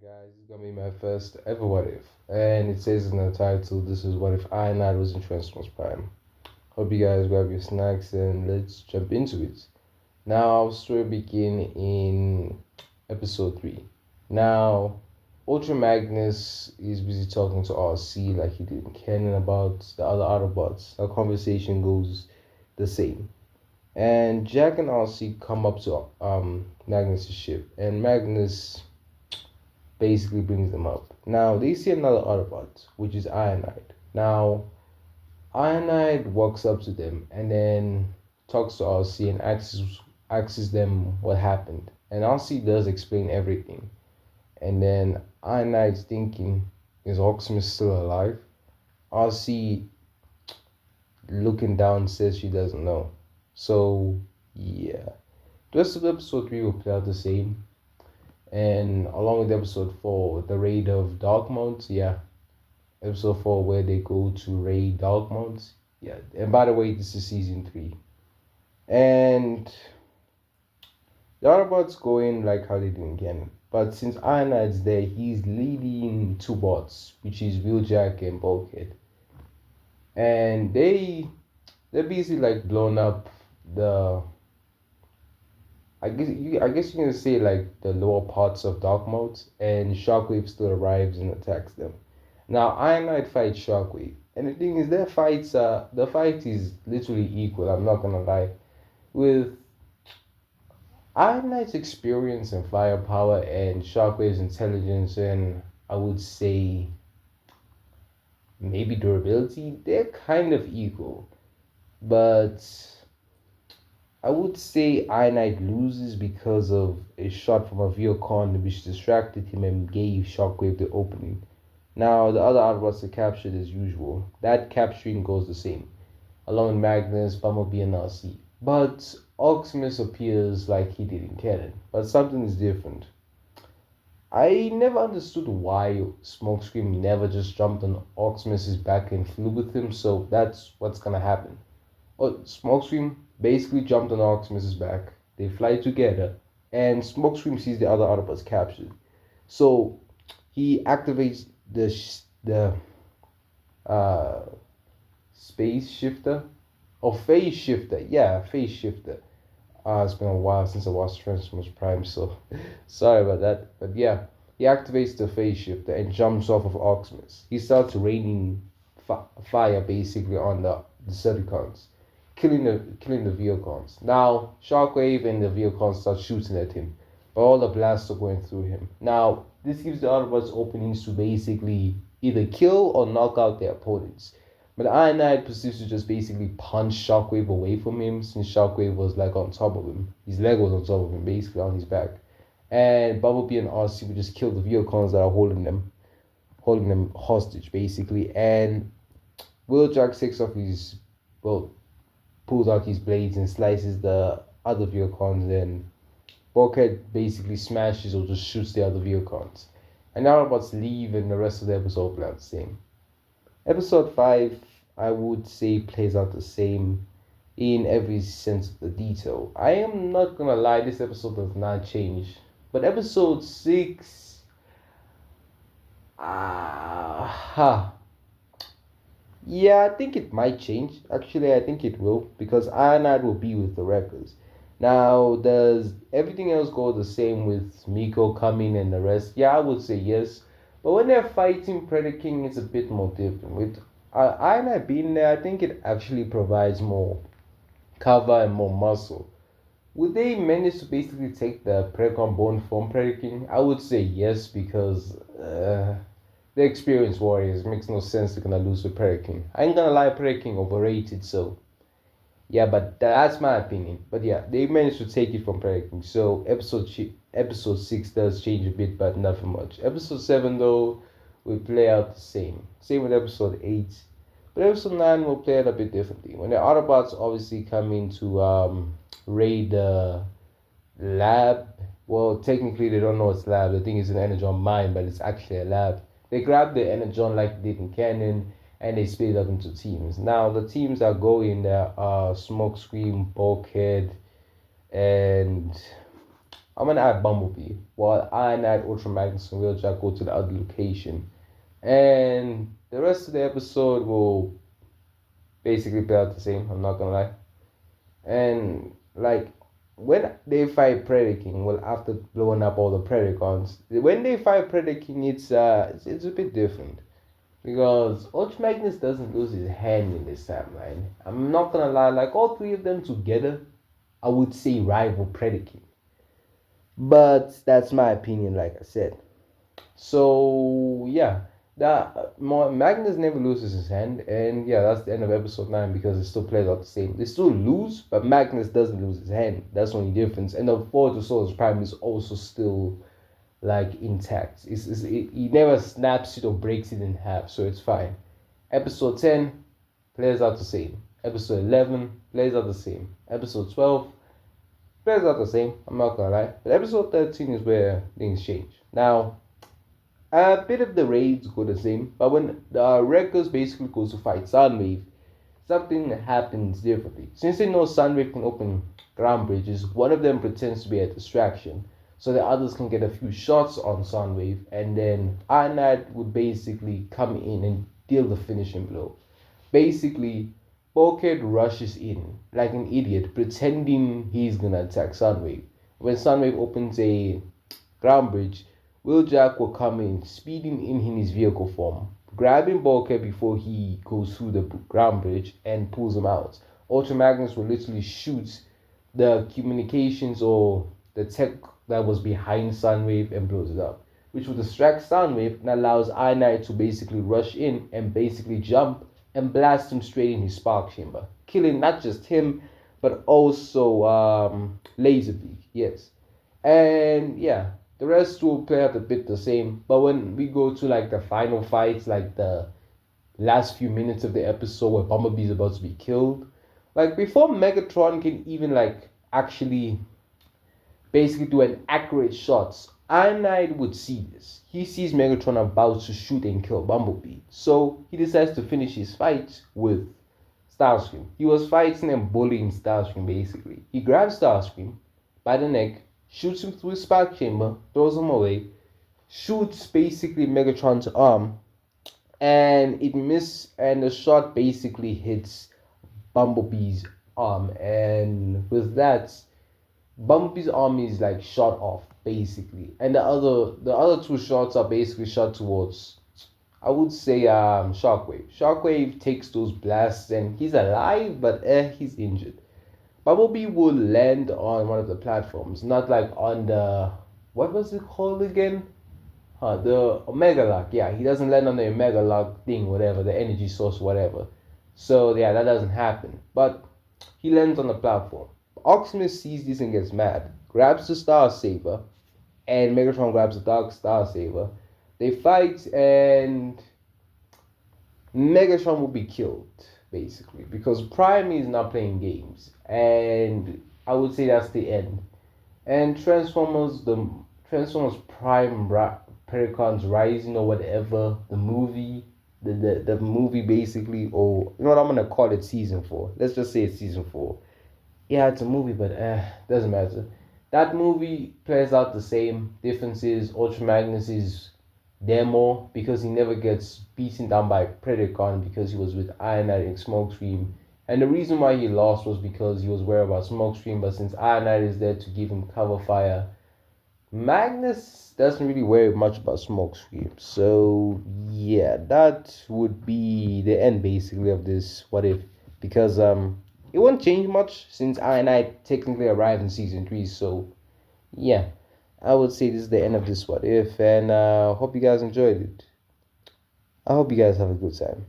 Guys, it's gonna be my first ever what if. And it says in the title, this is what if ironhind was in Transformers Prime. Hope you guys grab your snacks and let's jump into it. Now, our story begin in episode 3. Now, Ultra Magnus is busy talking to RC like he didn't canon about the other Autobots. The conversation goes the same. And Jack and RC come up to Magnus' ship, and Magnus basically brings them up. Now they see another Autobot, which is Ironhide. Now Ironhide walks up to them and then talks to RC and asks them what happened. And RC does explain everything. And then Ironhide's thinking, is Optimus still alive? RC looking down says she doesn't know. So yeah. The rest of episode 3 will play out the same. And along with episode 4, the raid of Darkmount, yeah. Episode 4 where they go to raid Darkmount. Yeah. And by the way, this is season 3. And the Autobots go in like how they do in canon. But since Ironhide's there, he's leading two bots, which is Wheeljack and Bulkhead. And they're basically like blown up the I guess you can say like the lower parts of Dark Mode, and Shockwave still arrives and attacks them. Now Ironhide fights Shockwave, and the thing is, the fight is literally equal. I'm not gonna lie, with Ironhide's experience and firepower and Shockwave's intelligence and I would say maybe durability, they're kind of equal, but I would say Ironhide loses because of a shot from a Viocon which distracted him and gave Shockwave the opening. Now, the other Autobots are captured as usual. That capturing goes the same, along with Magnus, Bumblebee, and RC. But Optimus appears like he did in canon, but something is different. I never understood why Smokescreen never just jumped on Optimus's back and flew with him, so that's what's gonna happen. Smokescreen basically jumped on Optimus's back. They fly together, and Smokescreen sees the other Autobots captured. So he activates the uh, space shifter or phase shifter. Yeah, phase shifter. It's been a while since I watched Transformers Prime, so sorry about that. But yeah, he activates the phase shifter and jumps off of Optimus. He starts raining fire basically on the Decepticons, killing the Viocons. Now Shockwave and the Viocons start shooting at him, but all the blasts are going through him. Now this gives the Autobots openings to basically either kill or knock out their opponents. But Ironhide proceeds to just basically punch Shockwave away from him since Shockwave was like on top of him. His leg was on top of him, basically on his back. And Bumblebee and RC would just kill the Viocons that are holding them hostage basically. And Wheeljack takes off his well pulls out his blades and slices the other Viocons, and Bulkhead basically smashes or just shoots the other Viocons. And now Autobots leave and the rest of the episode plays out the same. Episode 5, I would say, plays out the same in every sense of the detail. I am not gonna lie, this episode does not change. But episode 6, yeah, I think it might change. Actually, I think it will, because Ironhide will be with the Wreckers. Now, does everything else go the same with Miko coming and the rest? Yeah, I would say yes. But when they're fighting Predaking, it's a bit more different. With Ironhide being there, I think it actually provides more cover and more muscle. Would they manage to basically take the Predacon bone from Predaking? I would say yes, because the experienced warriors. It makes no sense they're gonna lose to Predaking. I ain't gonna lie, Predaking overrated, so yeah, but that's my opinion. But yeah, they managed to take it from Predaking. So episode 6 does change a bit, but not for much. Episode 7 though will play out the same. Same with episode 8. But episode 9 will play out a bit differently. When the Autobots obviously come in to raid the lab. Well, technically they don't know it's lab. They think it's an energon mine, but it's actually a lab. They grab the energon like they did in canon, and they split up into teams. Now the teams that go in there are Smokescreen, Bulkhead, and I'm gonna add Bumblebee, while I and add Ultra Magnus and Wheeljack go to the other location. And the rest of the episode will basically play out the same, I'm not gonna lie. And like when they fight Predaking, well after blowing up all the Predacons, when they fight Predaking it's a bit different. Because Ultra Magnus doesn't lose his hand in this timeline. I'm not gonna lie, like all three of them together, I would say rival Predaking. But that's my opinion, like I said. So yeah, that Magnus never loses his hand, and yeah, that's the end of episode 9 because it still plays out the same. They still lose, but Magnus doesn't lose his hand. That's the only difference. And the Forge of Souls Prime is also still like intact. He never snaps it or breaks it in half, so it's fine. Episode 10 plays out the same. Episode 11 plays out the same. Episode 12 plays out the same. I'm not gonna lie, but episode 13 is where things change. Now a bit of the raids go the same, but when the Wreckers basically goes to fight Sunwave, something happens differently. Since they know Sunwave can open ground bridges, one of them pretends to be a distraction, so the others can get a few shots on Sunwave, and then Iron Knight would basically come in and deal the finishing blow. Basically, Bulkhead rushes in like an idiot, pretending he's gonna attack Sunwave. When Sunwave opens a ground bridge, Wheeljack will come in, speeding in his vehicle form, grabbing Bulkhead before he goes through the ground bridge and pulls him out. Ultra Magnus will literally shoot the communications or the tech that was behind Sunwave and blows it up, which will distract Sunwave and allows Iron Knight to basically rush in and basically jump and blast him straight in his spark chamber, killing not just him but also Laserbeak. Yes, and yeah, the rest will play out a bit the same. But when we go to like the final fights, like the last few minutes of the episode where Bumblebee's about to be killed, like before Megatron can even like actually basically do an accurate shot, Iron Knight would see this. He sees Megatron about to shoot and kill Bumblebee, so he decides to finish his fight with Starscream. He was fighting and bullying Starscream basically. He grabs Starscream by the neck, shoots him through his spark chamber, throws him away, shoots basically Megatron's arm, and it miss and the shot basically hits Bumblebee's arm, and with that, Bumblebee's arm is like shot off basically, and the other two shots are basically shot towards, I would say, Shockwave. Shockwave takes those blasts and he's alive, but he's injured. Bumblebee will land on one of the platforms, not like on the, what was it called again? The Omega Lock. Yeah, he doesn't land on the Omega Lock thing, whatever, the energy source, whatever. So yeah, that doesn't happen. But he lands on the platform. Optimus sees this and gets mad, grabs the Star Saber, and Megatron grabs the Dark Star Saber. They fight, and Megatron will be killed, basically, because Prime is not playing games, and I would say that's the end. And Transformers Prime Pericons Rising or whatever the movie, the movie basically, or you know what I'm gonna call it, season 4. Let's just say it's season 4. Yeah, it's a movie, but doesn't matter. That movie plays out the same. Difference is Ultra Magnus is there more because he never gets beaten down by Predacon because he was with Iron Knight and Smokescreen. And the reason why he lost was because he was worried about Smokescreen, but since Iron Knight is there to give him cover fire, Magnus doesn't really worry much about Smokescreen. So yeah, that would be the end basically of this what if, because it won't change much since Iron Knight technically arrived in season 3. So yeah, I would say this is the end of this what if, and hope you guys enjoyed it. I hope you guys have a good time.